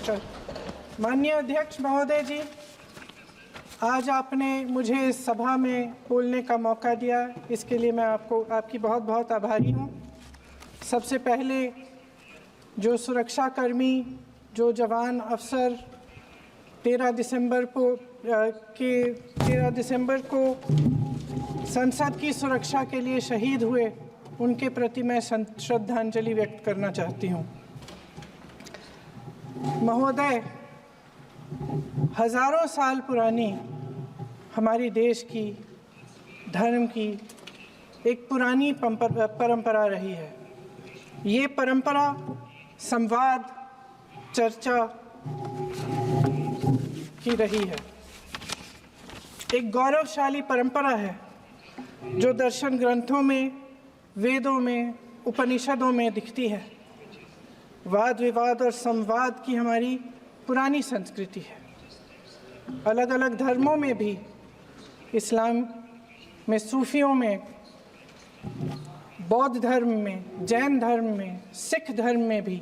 नमस्कार। माननीय अध्यक्ष महोदय जी, आज आपने मुझे इस सभा में बोलने का मौका दिया, इसके लिए मैं आपकी बहुत बहुत आभारी हूँ। सबसे पहले जो सुरक्षाकर्मी, जो जवान अफसर 13 दिसंबर को संसद की सुरक्षा के लिए शहीद हुए, उनके प्रति मैं श्रद्धांजलि व्यक्त करना चाहती हूँ। महोदय, हजारों साल पुरानी हमारी देश की, धर्म की एक पुरानी परंपरा रही है। ये परंपरा संवाद, चर्चा की रही है। एक गौरवशाली परंपरा है जो दर्शन ग्रंथों में, वेदों में, उपनिषदों में दिखती है। वाद विवाद और संवाद की हमारी पुरानी संस्कृति है। अलग अलग धर्मों में भी, इस्लाम में, सूफियों में, बौद्ध धर्म में, जैन धर्म में, सिख धर्म में भी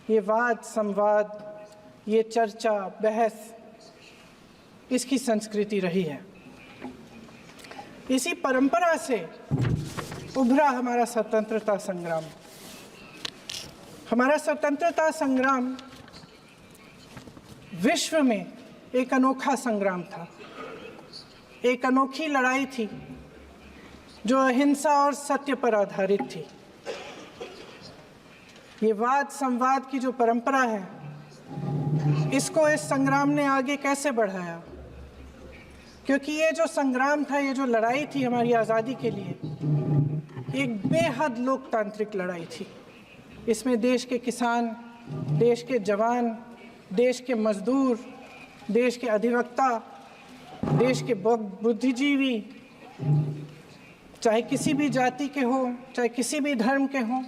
ये वाद संवाद, ये चर्चा बहस, इसकी संस्कृति रही है। इसी परंपरा से उभरा हमारा स्वतंत्रता संग्राम। हमारा स्वतंत्रता संग्राम विश्व में एक अनोखा संग्राम था, एक अनोखी लड़ाई थी जो अहिंसा और सत्य पर आधारित थी। ये वाद संवाद की जो परंपरा है, इसको इस संग्राम ने आगे कैसे बढ़ाया? क्योंकि ये जो संग्राम था, ये जो लड़ाई थी हमारी आज़ादी के लिए, एक बेहद लोकतांत्रिक लड़ाई थी। इसमें देश के किसान, देश के जवान, देश के मजदूर, देश के अधिवक्ता, देश के बुद्धिजीवी, चाहे किसी भी जाति के हों, चाहे किसी भी धर्म के हों,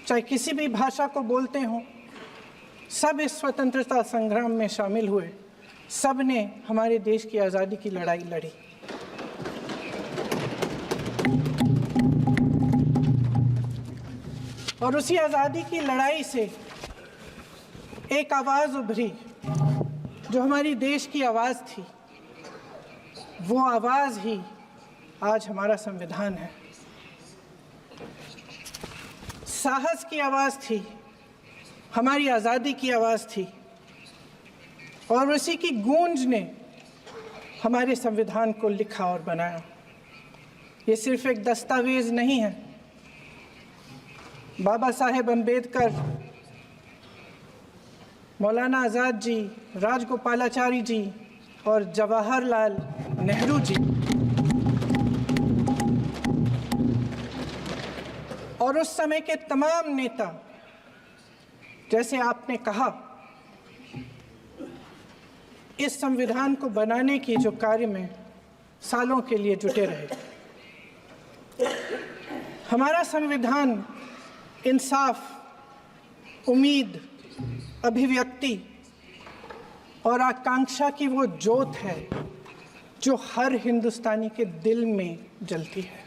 चाहे किसी भी भाषा को बोलते हों, सब इस स्वतंत्रता संग्राम में शामिल हुए। सब ने हमारे देश की आज़ादी की लड़ाई लड़ी। और उसी आज़ादी की लड़ाई से एक आवाज़ उभरी जो हमारी देश की आवाज़ थी। वो आवाज़ ही आज हमारा संविधान है। साहस की आवाज़ थी, हमारी आज़ादी की आवाज़ थी, और उसी की गूंज ने हमारे संविधान को लिखा और बनाया। ये सिर्फ एक दस्तावेज नहीं है। बाबा साहेब अम्बेडकर, मौलाना आज़ाद जी, राजगोपालाचारी जी और जवाहरलाल नेहरू जी और उस समय के तमाम नेता, जैसे आपने कहा, इस संविधान को बनाने की जो कार्य में सालों के लिए जुटे रहे। हमारा संविधान इंसाफ, उम्मीद, अभिव्यक्ति और आकांक्षा की वो ज्योत है जो हर हिंदुस्तानी के दिल में जलती है।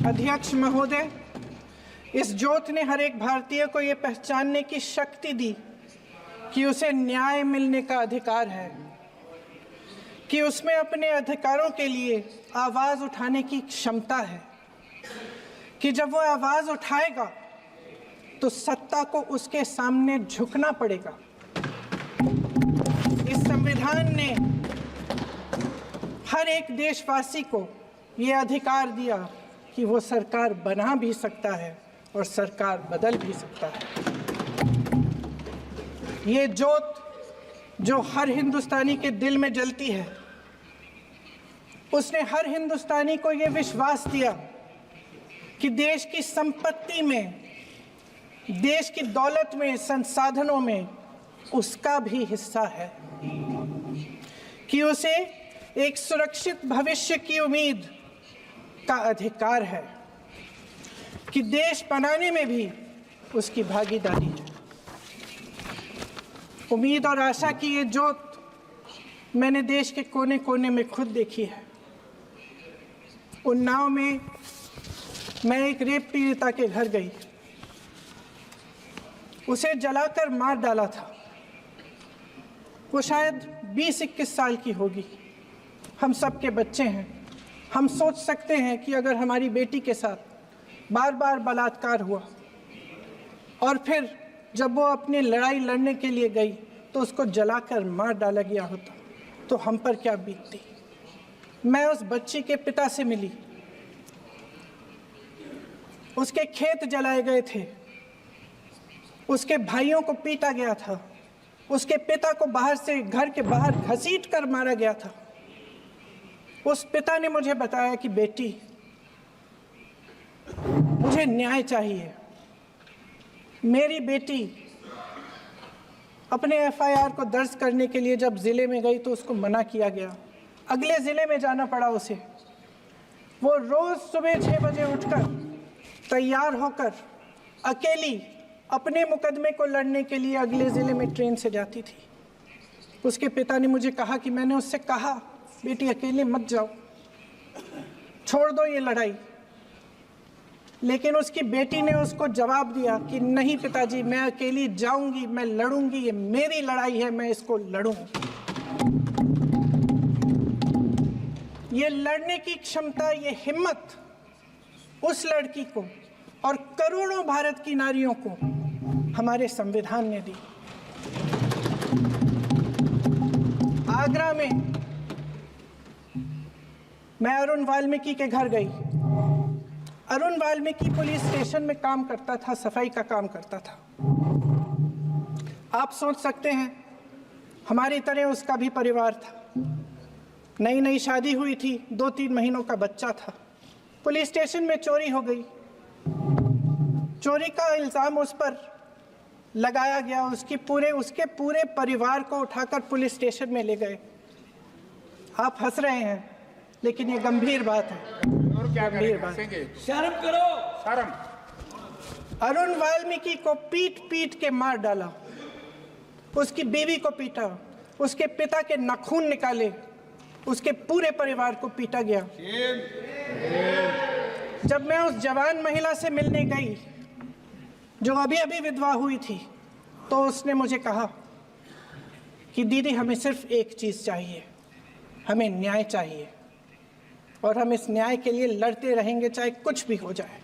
अध्यक्ष महोदय, इस ज्योत ने हर एक भारतीय को ये पहचानने की शक्ति दी कि उसे न्याय मिलने का अधिकार है, कि उसमें अपने अधिकारों के लिए आवाज़ उठाने की क्षमता है, कि जब वो आवाज़ उठाएगा तो सत्ता को उसके सामने झुकना पड़ेगा। इस संविधान ने हर एक देशवासी को ये अधिकार दिया कि वो सरकार बना भी सकता है और सरकार बदल भी सकता है। ये ज्योत जो हर हिंदुस्तानी के दिल में जलती है, उसने हर हिंदुस्तानी को ये विश्वास दिया कि देश की संपत्ति में, देश की दौलत में, संसाधनों में उसका भी हिस्सा है, कि उसे एक सुरक्षित भविष्य की उम्मीद का अधिकार है, कि देश बनाने में भी उसकी भागीदारी है। उम्मीद और आशा की ये ज्योत मैंने देश के कोने कोने में खुद देखी है। उन्नाव में मैं एक रेप पीड़िता के घर गई। उसे जलाकर मार डाला था। वो शायद 20-21 साल की होगी। हम सबके बच्चे हैं। हम सोच सकते हैं कि अगर हमारी बेटी के साथ बार बार बलात्कार हुआ और फिर जब वो अपनी लड़ाई लड़ने के लिए गई तो उसको जलाकर मार डाला गया होता तो हम पर क्या बीतती। मैं उस बच्ची के पिता से मिली। उसके खेत जलाए गए थे, उसके भाइयों को पीटा गया था, उसके पिता को बाहर से घर के बाहर घसीट कर मारा गया था। उस पिता ने मुझे बताया कि बेटी, मुझे न्याय चाहिए। मेरी बेटी अपने एफआईआर को दर्ज करने के लिए जब ज़िले में गई तो उसको मना किया गया। अगले ज़िले में जाना पड़ा उसे। वो रोज़ सुबह 6 बजे उठकर तैयार होकर अकेली अपने मुकदमे को लड़ने के लिए अगले ज़िले में ट्रेन से जाती थी। उसके पिता ने मुझे कहा कि मैंने उससे कहा, बेटी अकेले मत जाओ, छोड़ दो ये लड़ाई। लेकिन उसकी बेटी ने उसको जवाब दिया कि नहीं पिताजी, मैं अकेली जाऊंगी, मैं लड़ूंगी, ये मेरी लड़ाई है, मैं इसको लड़ूंगी। ये लड़ने की क्षमता, ये हिम्मत उस लड़की को और करोड़ों भारत की नारियों को हमारे संविधान ने दी। आगरा में मैं अरुण वाल्मीकि के घर गई। अरुण वाल्मीकि पुलिस स्टेशन में काम करता था, सफाई का काम करता था। आप सोच सकते हैं हमारी तरह उसका भी परिवार था। नई नई शादी हुई थी, 2-3 महीनों का बच्चा था। पुलिस स्टेशन में चोरी हो गई। चोरी का इल्ज़ाम उस पर लगाया गया। उसके पूरे परिवार को उठाकर पुलिस स्टेशन में ले गए। आप हंस रहे हैं, लेकिन ये गंभीर बात है। और क्या गंभीर बात। शर्म करो, शर्म। अरुण वाल्मीकि को पीट पीट के मार डाला, उसकी बीवी को पीटा, उसके पिता के नाखून निकाले, उसके पूरे परिवार को पीटा गया। जब मैं उस जवान महिला से मिलने गई जो अभी अभी विधवा हुई थी, तो उसने मुझे कहा कि दीदी, हमें सिर्फ एक चीज़ चाहिए, हमें न्याय चाहिए और हम इस न्याय के लिए लड़ते रहेंगे, चाहे कुछ भी हो जाए।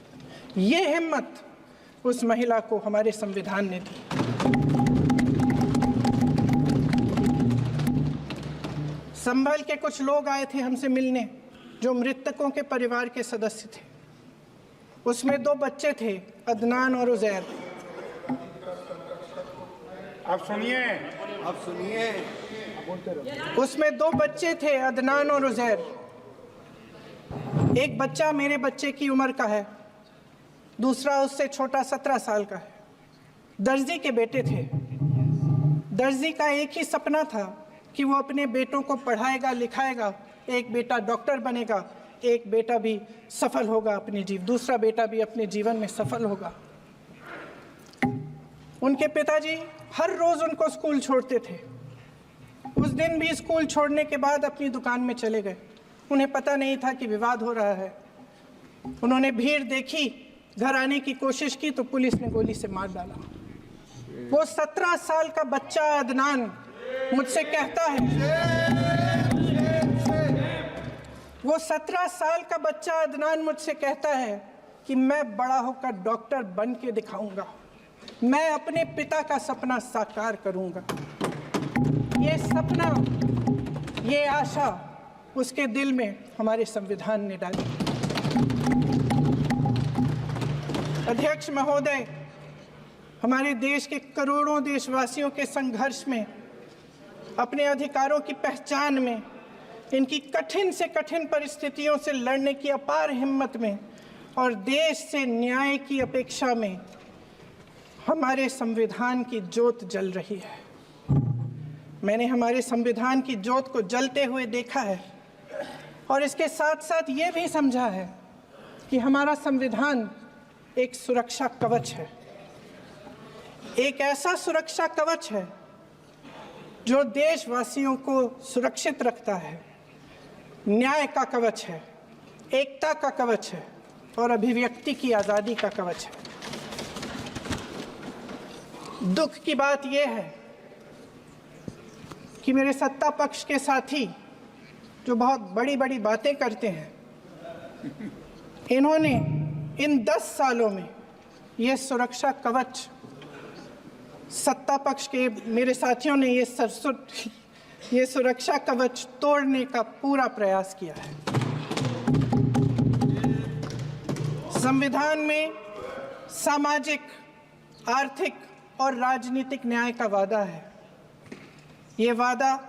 ये हिम्मत उस महिला को हमारे संविधान ने दी। संभल के कुछ लोग आए थे हमसे मिलने, जो मृतकों के परिवार के सदस्य थे। उसमें 2 बच्चे थे, अदनान और उजैर। अब सुनिए, उसमें 2 बच्चे थे, अदनान और उजैर। एक बच्चा मेरे बच्चे की उम्र का है, दूसरा उससे छोटा 17 साल का है। दर्जी के बेटे थे। दर्जी का एक ही सपना था कि वो अपने बेटों को पढ़ाएगा, लिखाएगा। एक बेटा डॉक्टर बनेगा, एक बेटा भी सफल होगा दूसरा बेटा भी अपने जीवन में सफल होगा। उनके पिताजी हर रोज उनको स्कूल छोड़ते थे। उस दिन भी स्कूल छोड़ने के बाद अपनी दुकान में चले गए। उन्हें पता नहीं था कि विवाद हो रहा है। उन्होंने भीड़ देखी, घर आने की कोशिश की तो पुलिस ने गोली से मार डाला। वो 17 साल का बच्चा अदनान मुझसे कहता है, वो 17 साल का बच्चा अदनान मुझसे कहता है कि मैं बड़ा होकर डॉक्टर बन के दिखाऊंगा, मैं अपने पिता का सपना साकार करूंगा। ये सपना, ये आशा उसके दिल में हमारे संविधान ने डाली। अध्यक्ष महोदय, हमारे देश के करोड़ों देशवासियों के संघर्ष में, अपने अधिकारों की पहचान में, इनकी कठिन से कठिन परिस्थितियों से लड़ने की अपार हिम्मत में और देश से न्याय की अपेक्षा में हमारे संविधान की ज्योत जल रही है। मैंने हमारे संविधान की ज्योत को जलते हुए देखा है और इसके साथ साथ ये भी समझा है कि हमारा संविधान एक सुरक्षा कवच है। एक ऐसा सुरक्षा कवच है जो देशवासियों को सुरक्षित रखता है, न्याय का कवच है, एकता का कवच है और अभिव्यक्ति की आज़ादी का कवच है। दुख की बात यह है कि मेरे सत्ता पक्ष के साथी जो बहुत बड़ी बड़ी बातें करते हैं, इन्होंने इन 10 सालों में ये सुरक्षा कवच, सत्ता पक्ष के मेरे साथियों ने ये सुरक्षा कवच तोड़ने का पूरा प्रयास किया है। संविधान में सामाजिक, आर्थिक और राजनीतिक न्याय का वादा है। ये वादा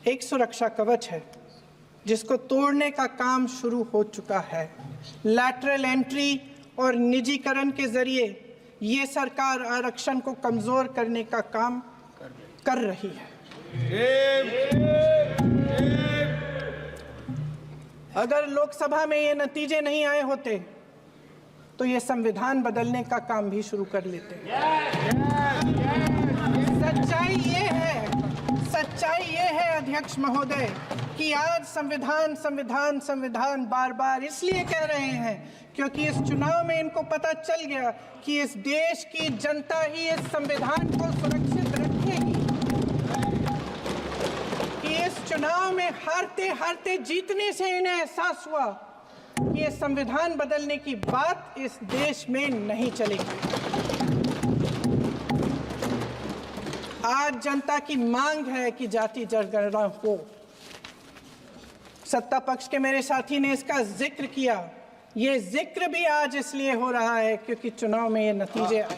एक सुरक्षा कवच है जिसको तोड़ने का काम शुरू हो चुका है। लैटरल एंट्री और निजीकरण के जरिए ये सरकार आरक्षण को कमजोर करने का काम कर रही है। अगर लोकसभा में ये नतीजे नहीं आए होते तो ये संविधान बदलने का काम भी शुरू कर लेते। सच्चाई ये है अध्यक्ष महोदय कि आज संविधान बार बार इसलिए कह रहे हैं क्योंकि इस चुनाव में इनको पता चल गया कि इस देश की जनता ही इस संविधान को सुरक्षित रखेगी, कि इस चुनाव में हारते हारते जीतने से इन्हें एहसास हुआ कि ये संविधान बदलने की बात इस देश में नहीं चलेगी। आज जनता की मांग है कि जाति जनगणना हो। सत्ता पक्ष के मेरे साथी ने इसका जिक्र किया। ये जिक्र भी आज इसलिए हो रहा है क्योंकि चुनाव में ये नतीजे आए।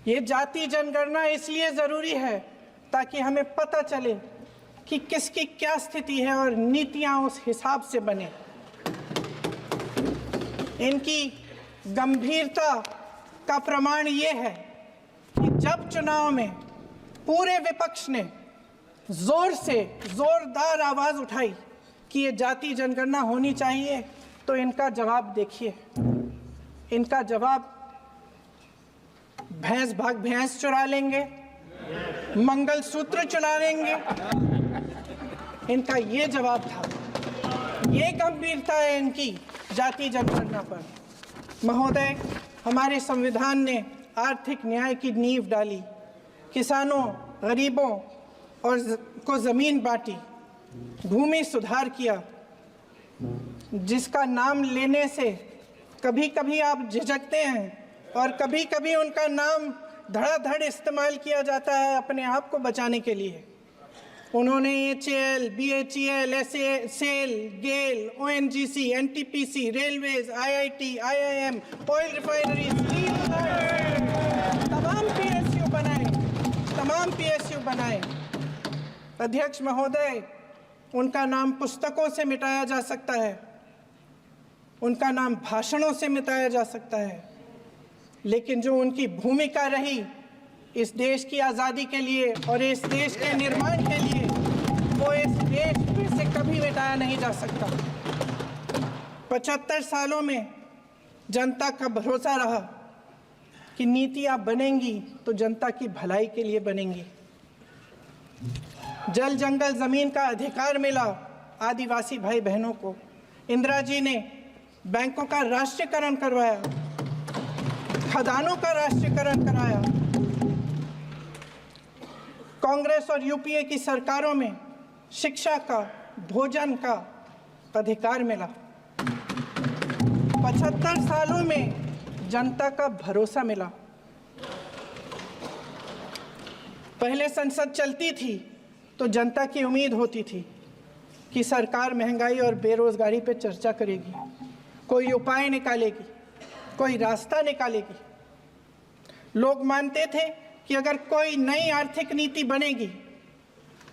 ये जाति जनगणना इसलिए जरूरी है ताकि हमें पता चले कि किसकी क्या स्थिति है और नीतियां उस हिसाब से बने। इनकी गंभीरता का प्रमाण ये है कि जब चुनाव में पूरे विपक्ष ने जोरदार आवाज उठाई कि ये जाति जनगणना होनी चाहिए, तो इनका जवाब देखिए। इनका जवाब भैंस भाग भैंस चुरा लेंगे, मंगलसूत्र चुरा लेंगे, इनका ये जवाब था। ये गंभीरता है इनकी जाति जनगणना पर। महोदय, हमारे संविधान ने आर्थिक न्याय की नींव डाली, किसानों, गरीबों और को जमीन बांटी, भूमि सुधार किया, जिसका नाम लेने से कभी कभी आप झिझकते हैं और कभी कभी उनका नाम धड़ाधड़ इस्तेमाल किया जाता है अपने आप को बचाने के लिए। उन्होंने HAL, BHEL, SAIL, GAIL, ONGC, NTPC, railways, IIT, IIM, oil refinery, तमाम PSU बनाए। अध्यक्ष महोदय, उनका नाम पुस्तकों से मिटाया जा सकता है, उनका नाम भाषणों से मिटाया जा सकता है, लेकिन जो उनकी भूमिका रही इस देश की आज़ादी के लिए और इस देश के निर्माण के लिए, वो इस देश में से कभी मिटाया नहीं जा सकता। 75 सालों में जनता का भरोसा रहा कि नीतियाँ बनेंगी तो जनता की भलाई के लिए बनेंगी। जल जंगल जमीन का अधिकार मिला आदिवासी भाई बहनों को। इंदिरा जी ने बैंकों का राष्ट्रीयकरण करवाया, खदानों का राष्ट्रीयकरण कराया। कांग्रेस और यूपीए की सरकारों में शिक्षा का, भोजन का अधिकार मिला। 75 सालों में जनता का भरोसा मिला। पहले संसद चलती थी तो जनता की उम्मीद होती थी कि सरकार महंगाई और बेरोजगारी पर चर्चा करेगी, कोई उपाय निकालेगी, कोई रास्ता निकालेगी। लोग मानते थे कि अगर कोई नई आर्थिक नीति बनेगी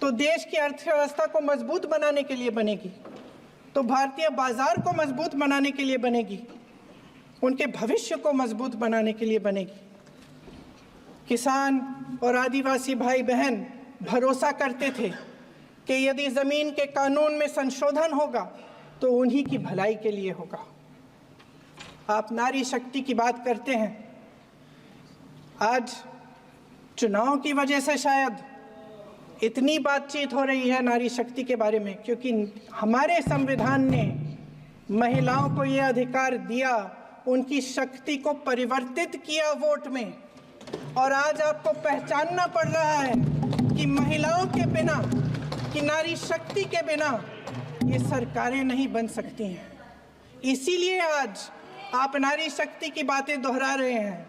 तो देश की अर्थव्यवस्था को मजबूत बनाने के लिए बनेगी, तो भारतीय बाजार को मजबूत बनाने के लिए बनेगी, उनके भविष्य को मजबूत बनाने के लिए बनेगी। किसान और आदिवासी भाई बहन भरोसा करते थे कि यदि जमीन के कानून में संशोधन होगा तो उन्हीं की भलाई के लिए होगा। आप नारी शक्ति की बात करते हैं। आज चुनाव की वजह से शायद इतनी बातचीत हो रही है नारी शक्ति के बारे में, क्योंकि हमारे संविधान ने महिलाओं को ये अधिकार दिया उनकी शक्ति को परिवर्तित किया वोट में, और आज आपको पहचानना पड़ रहा है कि महिलाओं के बिना, कि नारी शक्ति के बिना ये सरकारें नहीं बन सकती हैं। इसीलिए आज आप नारी शक्ति की बातें दोहरा रहे हैं।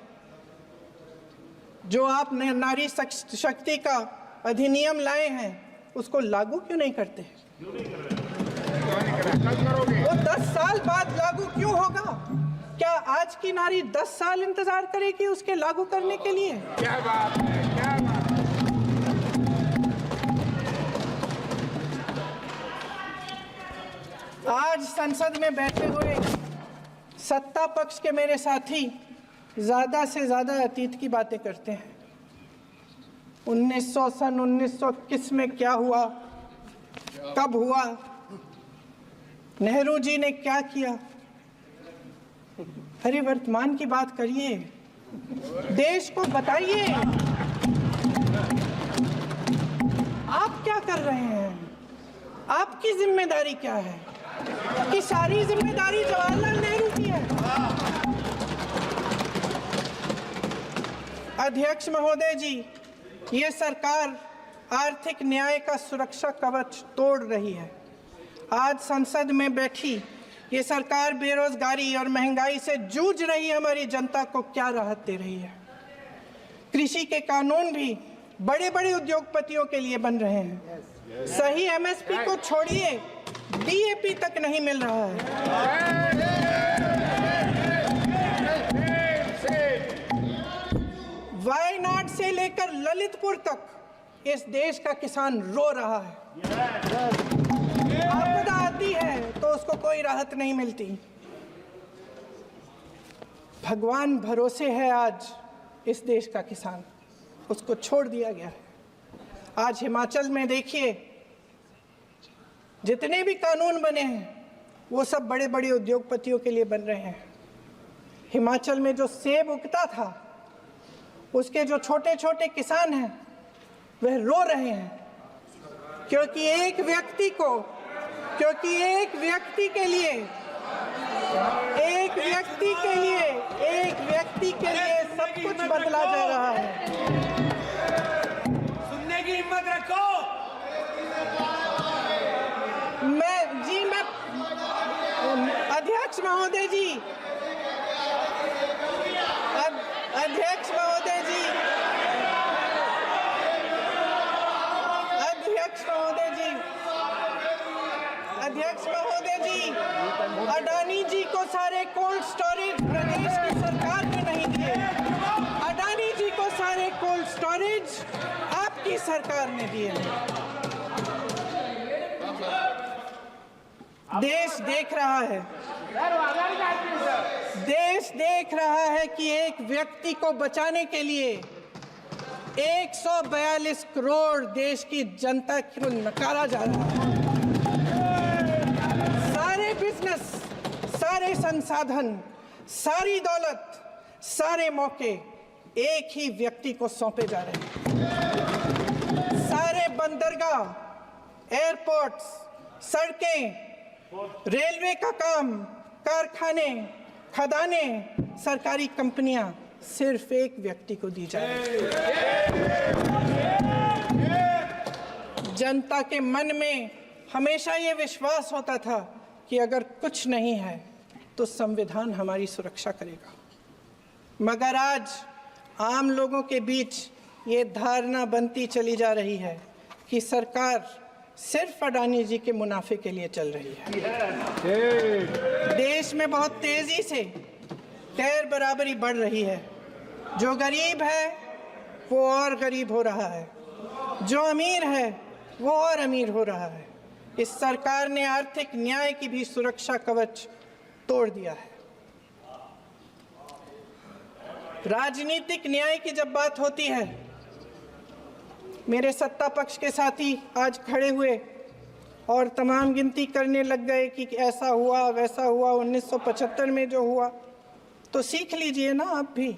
जो आप नारी शक्ति का अधिनियम लाए हैं उसको लागू क्यों नहीं करते? वो 10 साल बाद लागू क्यों होगा? क्या आज की नारी 10 साल इंतजार करेगी उसके लागू करने के लिए? क्या बात है, क्या बात है। आज संसद में बैठे हुए सत्ता पक्ष के मेरे साथी ज्यादा से ज्यादा अतीत की बातें करते हैं। 1921 में क्या हुआ, कब हुआ, नेहरू जी ने क्या किया। अरे वर्तमान की बात करिए, देश को बताइए आप क्या कर रहे हैं, आपकी जिम्मेदारी क्या है? कि सारी जिम्मेदारी जवाहरलाल नेहरू की है। अध्यक्ष महोदय जी, ये सरकार आर्थिक न्याय का सुरक्षा कवच तोड़ रही है। आज संसद में बैठी ये सरकार बेरोजगारी और महंगाई से जूझ रही हमारी जनता को क्या राहत दे रही है? कृषि के कानून भी बड़े बड़े उद्योगपतियों के लिए बन रहे हैं। सही एमएसपी को छोड़िए, डीएपी तक नहीं मिल रहा है। वायनाड से लेकर ललितपुर तक इस देश का किसान रो रहा है। आपदा आती है तो उसको कोई राहत नहीं मिलती। भगवान भरोसे है आज इस देश का किसान, उसको छोड़ दिया गया है। आज हिमाचल में देखिए, जितने भी कानून बने हैं वो सब बड़े बड़े उद्योगपतियों के लिए बन रहे हैं। हिमाचल में जो सेब उगता था उसके जो छोटे छोटे किसान हैं वह रो रहे हैं, क्योंकि एक व्यक्ति के लिए सब कुछ बदला जा रहा है। सुनने की हिम्मत रखो। अध्यक्ष महोदय जी, अडानी जी को सारे कोल्ड स्टोरेज प्रदेश की सरकार ने नहीं दिए। अडानी जी को सारे कोल्ड स्टोरेज आपकी सरकार ने दिए हैं। देश देख रहा है कि एक व्यक्ति को बचाने के लिए 142 करोड़ देश की जनता को नकारा जा रहा है। सारे बिजनेस, सारे संसाधन, सारी दौलत, सारे मौके एक ही व्यक्ति को सौंपे जा रहे हैं। सारे बंदरगाह, एयरपोर्ट्स, सड़कें, रेलवे का काम, कारखाने, खदाने, सरकारी कंपनियां सिर्फ एक व्यक्ति को दी जा रही है। जनता के मन में हमेशा ये विश्वास होता था कि अगर कुछ नहीं है तो संविधान हमारी सुरक्षा करेगा, मगर आज आम लोगों के बीच ये धारणा बनती चली जा रही है कि सरकार सिर्फ अडानी जी के मुनाफे के लिए चल रही है। देश में बहुत तेजी से गैर बराबरी बढ़ रही है। जो गरीब है वो और गरीब हो रहा है, जो अमीर है वो और अमीर हो रहा है। इस सरकार ने आर्थिक न्याय की भी सुरक्षा कवच तोड़ दिया है। राजनीतिक न्याय की जब बात होती है, मेरे सत्ता पक्ष के साथी आज खड़े हुए और तमाम गिनती करने लग गए कि ऐसा हुआ वैसा हुआ, 1975 में जो हुआ, तो सीख लीजिए ना, आप भी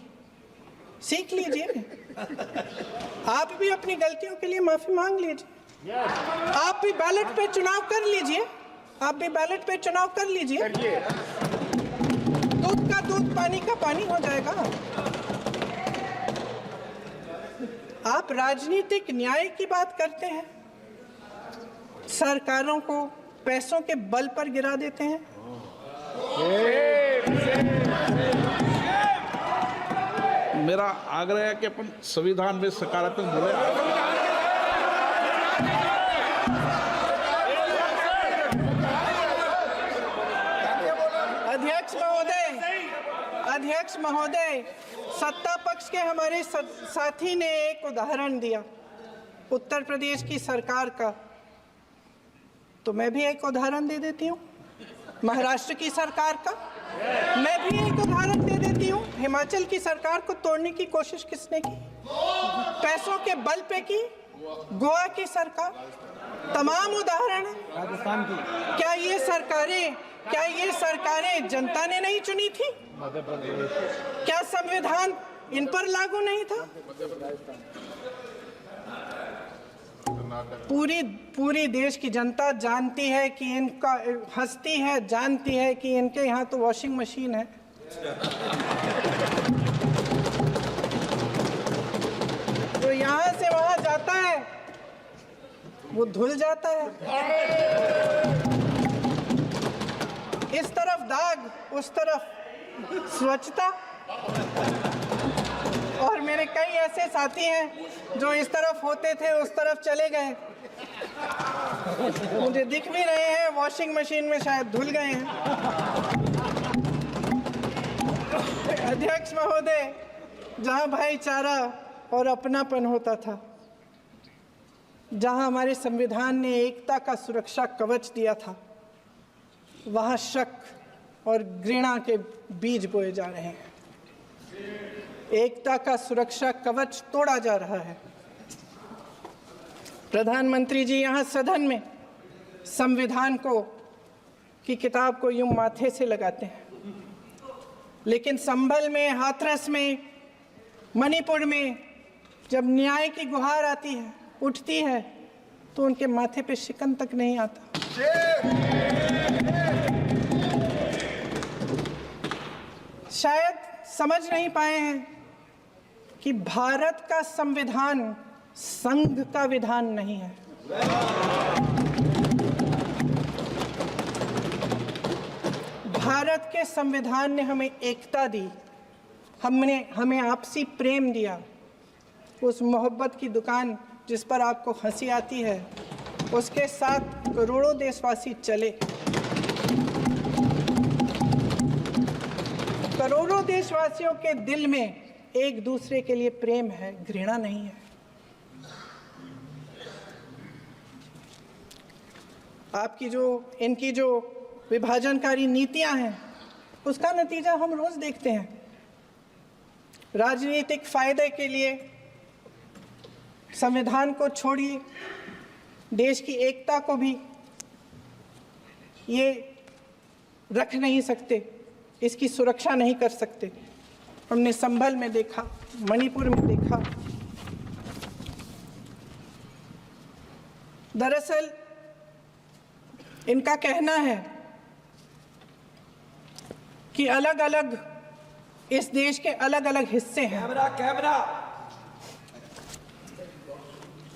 सीख लीजिए। आप भी अपनी गलतियों के लिए माफी मांग लीजिए। आप भी बैलेट पे चुनाव कर लीजिए। दूध का दूध पानी का पानी हो जाएगा। आप राजनीतिक न्याय की बात करते हैं, सरकारों को पैसों के बल पर गिरा देते हैं। मेरा आग्रह है कि अपन संविधान में सकारात्मक बोले। अध्यक्ष महोदय, सत्ता पक्ष के हमारे साथी ने एक उदाहरण दिया उत्तर प्रदेश की सरकार का, तो मैं भी एक उदाहरण दे देती हूँ महाराष्ट्र की सरकार का। मैं भी एक उदाहरण दे देती हूँ हिमाचल की सरकार को तोड़ने की कोशिश किसने की, पैसों के बल पे की, गोवा की सरकार। तमाम उदाहरण है। राजस्थान की क्या ये सरकारें जनता ने नहीं चुनी थी? क्या संविधान इन पर लागू नहीं था? पूरी देश की जनता जानती है कि इनका हंसती है, जानती है कि इनके यहाँ तो वॉशिंग मशीन है। तो यहाँ से वहां जाता है, वो धुल जाता है। इस तरफ दाग, उस तरफ स्वच्छता। और मेरे कई ऐसे साथी हैं जो इस तरफ होते थे उस तरफ चले गए, मुझे दिख भी रहे हैं, वॉशिंग मशीन में शायद धुल गए हैं। अध्यक्ष महोदय, जहां भाईचारा और अपनापन होता था, जहां हमारे संविधान ने एकता का सुरक्षा कवच दिया था, वहां शक और घृणा के बीज बोए जा रहे हैं। एकता का सुरक्षा कवच तोड़ा जा रहा है। प्रधानमंत्री जी यहाँ सदन में संविधान की किताब को यूं माथे से लगाते हैं, लेकिन संभल में, हाथरस में, मणिपुर में जब न्याय की गुहार आती है, उठती है, तो उनके माथे पे शिकन तक नहीं आता। शायद समझ नहीं पाए हैं कि भारत का संविधान संघ का विधान नहीं है। भारत के संविधान ने हमें एकता दी, हमें आपसी प्रेम दिया। उस मोहब्बत की दुकान जिस पर आपको हंसी आती है, उसके साथ करोड़ों देशवासी चले। करोड़ों देशवासियों के दिल में एक दूसरे के लिए प्रेम है, घृणा नहीं है। इनकी जो विभाजनकारी नीतियां हैं, उसका नतीजा हम रोज देखते हैं। राजनीतिक फायदे के लिए संविधान को छोड़िए, देश की एकता को भी ये रख नहीं सकते, इसकी सुरक्षा नहीं कर सकते। हमने संभल में देखा, मणिपुर में देखा। दरअसल इनका कहना है कि अलग अलग इस देश के अलग अलग हिस्से हैं,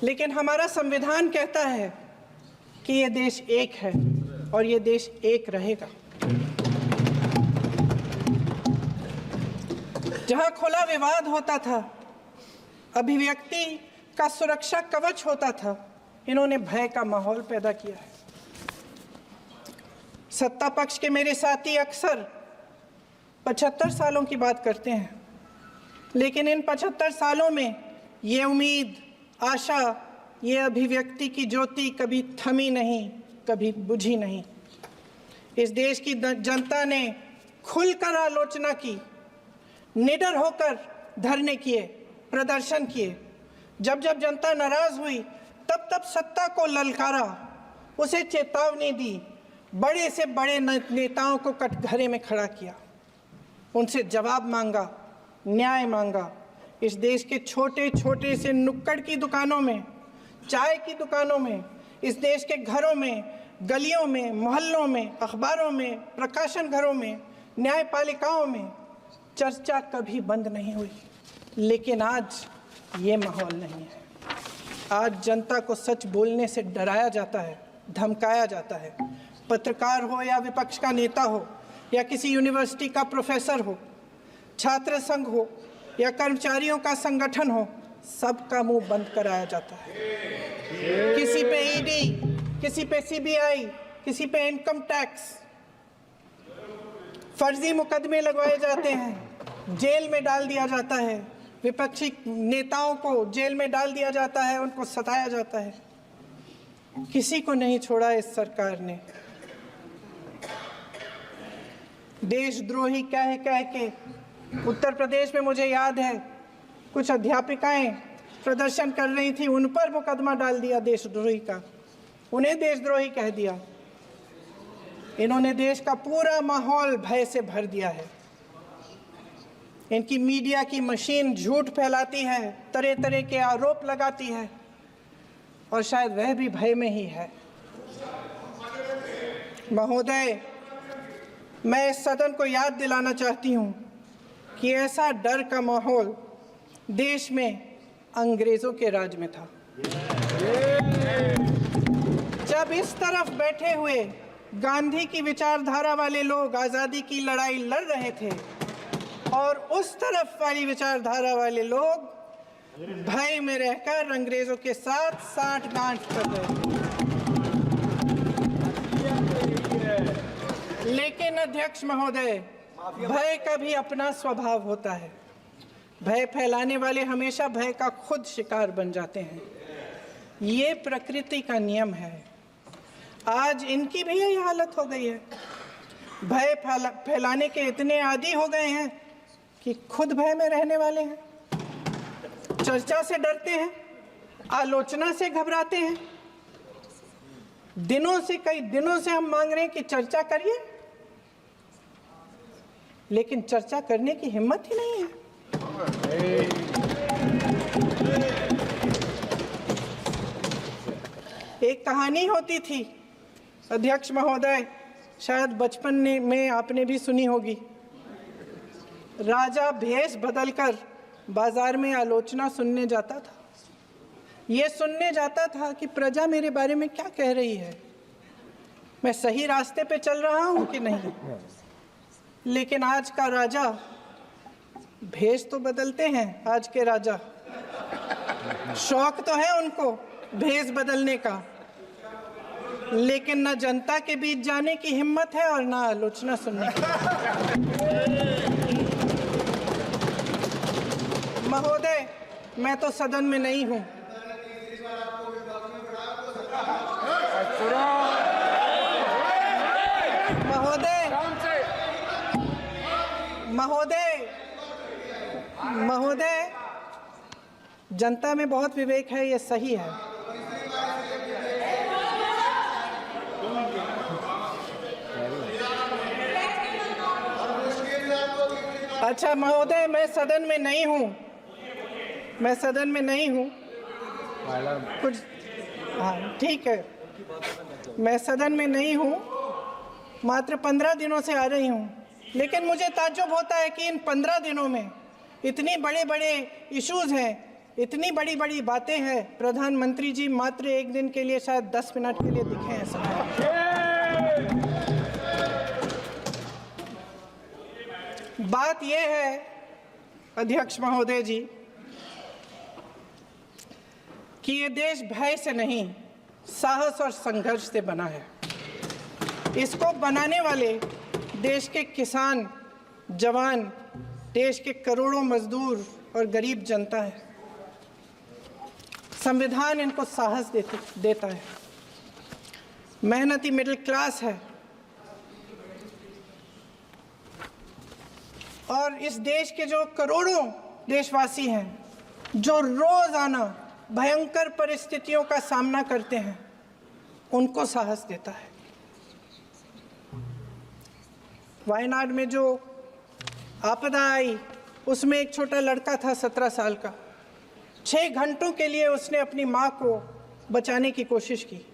लेकिन हमारा संविधान कहता है कि ये देश एक है और ये देश एक रहेगा। जहां खुला विवाद होता था, अभिव्यक्ति का सुरक्षा कवच होता था, इन्होंने भय का माहौल पैदा किया है। सत्ता पक्ष के मेरे साथी अक्सर 75 सालों की बात करते हैं, लेकिन इन 75 सालों में ये उम्मीद, आशा, ये अभिव्यक्ति की ज्योति कभी थमी नहीं, कभी बुझी नहीं। इस देश की जनता ने खुलकर आलोचना की, निडर होकर धरने किए, प्रदर्शन किए। जब जब जनता नाराज हुई, तब तब सत्ता को ललकारा, उसे चेतावनी दी, बड़े से बड़े नेताओं को कटघरे में खड़ा किया, उनसे जवाब मांगा, न्याय मांगा। इस देश के छोटे छोटे से नुक्कड़ की दुकानों में, चाय की दुकानों में, इस देश के घरों में, गलियों में, मोहल्लों में, अखबारों में, प्रकाशन घरों में न्यायपालिकाओं में चर्चा कभी बंद नहीं हुई। लेकिन आज ये माहौल नहीं है। आज जनता को सच बोलने से डराया जाता है, धमकाया जाता है। पत्रकार हो या विपक्ष का नेता हो या किसी यूनिवर्सिटी का प्रोफेसर हो, छात्र संघ हो या कर्मचारियों का संगठन हो, सबका मुंह बंद कराया जाता है। किसी पे ईडी, किसी पे सीबीआई, किसी पे इनकम टैक्स, फर्जी मुकदमे लगवाए जाते हैं, जेल में डाल दिया जाता है। विपक्षी नेताओं को जेल में डाल दिया जाता है, उनको सताया जाता है। किसी को नहीं छोड़ा इस सरकार ने। देशद्रोही कह के उत्तर प्रदेश में मुझे याद है कुछ अध्यापिकाएं प्रदर्शन कर रही थी, उन पर मुकदमा डाल दिया देशद्रोही का, उन्हें देशद्रोही कह दिया। इन्होंने देश का पूरा माहौल भय से भर दिया है। इनकी मीडिया की मशीन झूठ फैलाती है, तरह तरह के आरोप लगाती है, और शायद वह भी भय में ही है। महोदय, मैं इस सदन को याद दिलाना चाहती हूँ कि ऐसा डर का माहौल देश में अंग्रेजों के राज में था। जब इस तरफ बैठे हुए गांधी की विचारधारा वाले लोग आज़ादी की लड़ाई लड़ रहे थे और उस तरफ वाली विचारधारा वाले लोग भय में रहकर अंग्रेजों के साथ साठगांठ कर रहे थे। लेकिन अध्यक्ष महोदय, भय का भी अपना स्वभाव होता है। भय फैलाने वाले हमेशा भय का खुद शिकार बन जाते हैं। ये प्रकृति का नियम है। आज इनकी भी यही हालत हो गई है। भय फैलाने के इतने आदी हो गए हैं कि खुद भय में रहने वाले हैं। चर्चा से डरते हैं, आलोचना से घबराते हैं। कई दिनों से हम मांग रहे हैं कि चर्चा करिए, लेकिन चर्चा करने की हिम्मत ही नहीं है। एक कहानी होती थी अध्यक्ष महोदय, शायद बचपन में आपने भी सुनी होगी। राजा भेष बदलकर बाजार में आलोचना सुनने जाता था। ये सुनने जाता था कि प्रजा मेरे बारे में क्या कह रही है, मैं सही रास्ते पे चल रहा हूं कि नहीं। लेकिन आज का राजा, भेष तो बदलते हैं आज के राजा, शौक तो है उनको भेष बदलने का, लेकिन न जनता के बीच जाने की हिम्मत है और न आलोचना सुनने की। महोदय, मैं तो सदन में नहीं हूं। महोदय, जनता में बहुत विवेक है, ये सही है। अच्छा महोदय, मैं सदन में नहीं हूँ, कुछ हाँ ठीक है, मैं सदन में नहीं हूँ, मात्र 15 दिनों से आ रही हूँ। लेकिन मुझे ताज्जुब होता है कि इन 15 दिनों में इतनी बड़े इश्यूज हैं, इतनी बड़ी बातें हैं। प्रधानमंत्री जी मात्र एक दिन के लिए, शायद 10 मिनट के लिए दिखे हैं सब। बात यह है अध्यक्ष महोदय जी कि ये देश भय से नहीं, साहस और संघर्ष से बना है। इसको बनाने वाले देश के किसान, जवान, देश के करोड़ों मजदूर और गरीब जनता है। संविधान इनको साहस देता है। मेहनती मिडिल क्लास है। और इस देश के जो करोड़ों देशवासी हैं, जो रोजाना भयंकर परिस्थितियों का सामना करते हैं, उनको साहस देता है। वायनाड में जो आपदा आई, उसमें एक छोटा लड़का था 17 साल का। 6 घंटों के लिए उसने अपनी माँ को बचाने की कोशिश की।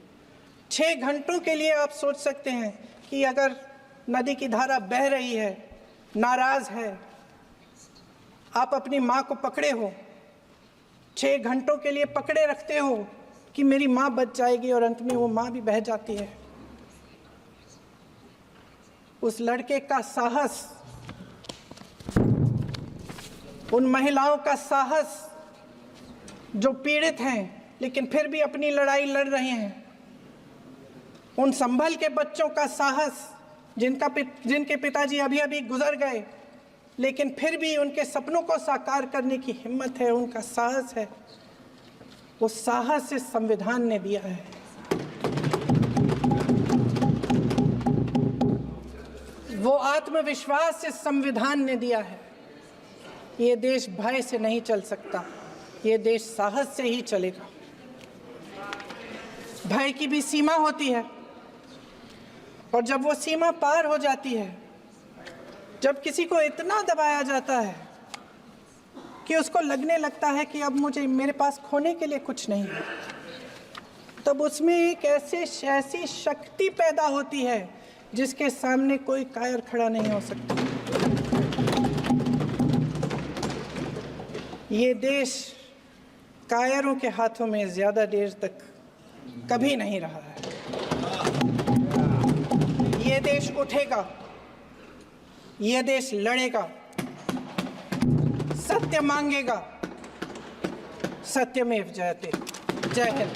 6 घंटों के लिए आप सोच सकते हैं कि अगर नदी की धारा बह रही है नाराज है। आप अपनी माँ को पकड़े हो, 6 घंटों के लिए पकड़े रखते हो कि मेरी माँ बच जाएगी, और अंत में वो माँ भी बह जाती है। उस लड़के का साहस, उन महिलाओं का साहस जो पीड़ित हैं लेकिन फिर भी अपनी लड़ाई लड़ रहे हैं, उन संभल के बच्चों का साहस जिनके पिताजी अभी अभी गुजर गए लेकिन फिर भी उनके सपनों को साकार करने की हिम्मत है, उनका साहस है, वो साहस इस संविधान ने दिया है। वो आत्मविश्वास इस संविधान ने दिया है। ये देश भय से नहीं चल सकता, ये देश साहस से ही चलेगा। भय की भी सीमा होती है, और जब वो सीमा पार हो जाती है, जब किसी को इतना दबाया जाता है कि उसको लगने लगता है कि अब मेरे पास खोने के लिए कुछ नहीं है, तब उसमें एक ऐसी शक्ति पैदा होती है जिसके सामने कोई कायर खड़ा नहीं हो सकता। ये देश कायरों के हाथों में ज़्यादा देर तक कभी नहीं रहा है। ये देश उठेगा, ये देश लड़ेगा, सत्य मांगेगा, सत्यमेव जयते। जय हिंद।